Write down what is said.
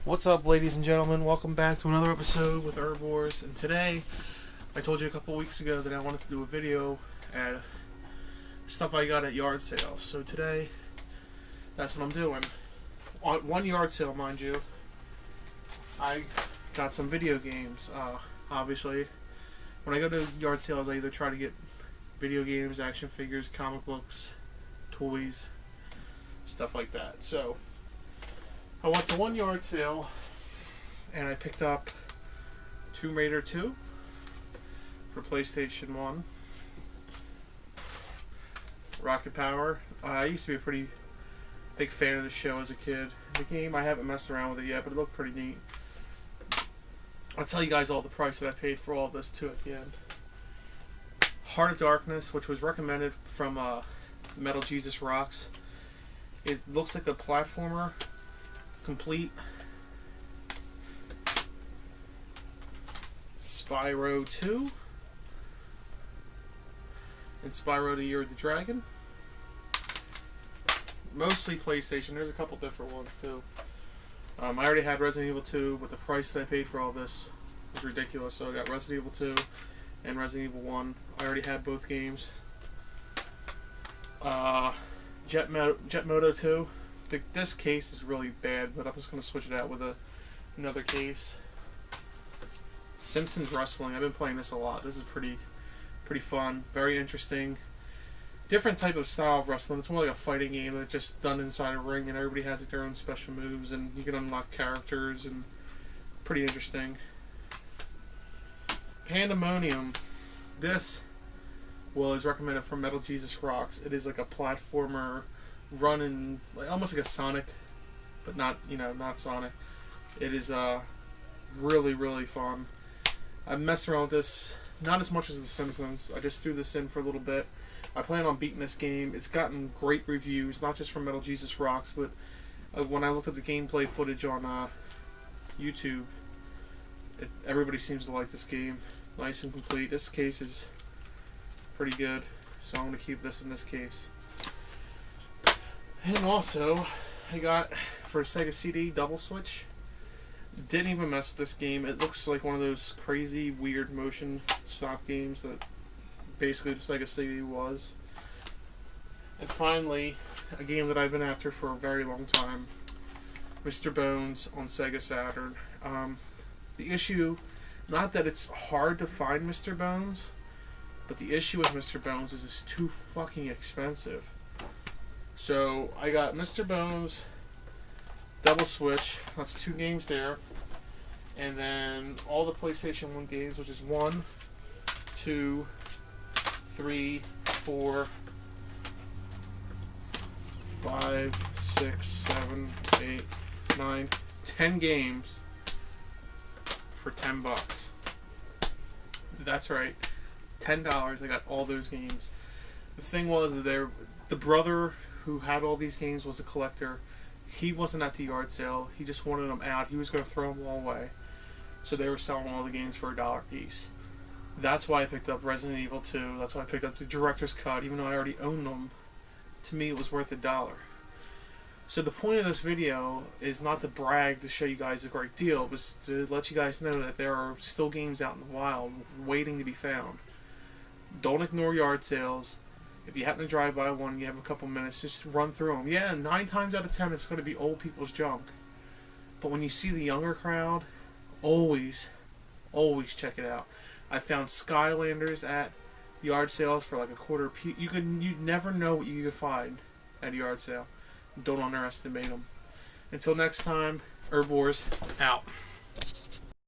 What's up, ladies and gentlemen? Welcome back to another episode with Herb Wars. And today, I told you a couple weeks ago that I wanted to do a video at stuff I got at yard sales. So today, that's what I'm doing. On one yard sale, mind you, I got some video games. Obviously, when I go to yard sales, I either try to get video games, action figures, comic books, toys, stuff like that. So I went to one yard sale and I picked up Tomb Raider 2 for PlayStation 1. Rocket Power. I used to be a pretty big fan of the show as a kid. The game, I haven't messed around with it yet, but it looked pretty neat. I'll tell you guys all the price that I paid for all this too at the end. Heart of Darkness, which was recommended from Metal Jesus Rocks. It looks like a platformer. Complete. Spyro 2 and Spyro the Year of the Dragon. Mostly PlayStation. There's a couple different ones too. I already had Resident Evil 2, but the price that I paid for all this was ridiculous. So I got Resident Evil 2 and Resident Evil 1. I already had both games. Jet Moto 2. This case is really bad, but I'm just going to switch it out with another case. Simpsons Wrestling. I've been playing this a lot. This is pretty fun. Very interesting. Different type of style of wrestling. It's more like a fighting game that's just done inside a ring, and everybody has their own special moves, and you can unlock characters, and pretty interesting. Pandemonium. This was recommended from Metal Jesus Rocks. It is like a platformer running, like almost like a Sonic, but not, not Sonic. It is really fun. I messed around with this not as much as The Simpsons. I just threw this in for a little bit. I plan on beating this game. It's gotten great reviews, not just from Metal Jesus Rocks, but when I looked up the gameplay footage on YouTube, everybody seems to like this game. Nice and complete. This case is pretty good, so I'm going to keep this in this case. And also, I got, for a Sega CD, Double Switch. Didn't even mess with this game. It looks like one of those crazy, weird motion stop games that basically the Sega CD was. And finally, a game that I've been after for a very long time, Mr. Bones on Sega Saturn. The issue, not that it's hard to find Mr. Bones, but the issue with Mr. Bones is it's too fucking expensive. So I got Mr. Bones, Double Switch, that's 2 games there, and then all the PlayStation 1 games, which is 1, 2, 3, 4, 5, 6, 7, 8, 9, 10 games for $10. That's right, $10. I got all those games. The thing was, the brother who had all these games was a collector. He wasn't at the yard sale. He just wanted them out. He was going to throw them all away. So they were selling all the games for $1 a piece. That's why I picked up Resident Evil 2. That's why I picked up the director's cut, even though I already owned them. To me, it was worth $1. So the point of this video is not to brag to show you guys a great deal, but to let you guys know that there are still games out in the wild waiting to be found. Don't ignore yard sales. If you happen to drive by one, you have a couple minutes, just run through them. Yeah, 9 times out of 10 it's going to be old people's junk. But when you see the younger crowd, always check it out. I found Skylanders at yard sales for like a quarter piece. You never know what you can find at a yard sale. Don't underestimate them. Until next time, Herb Wars out.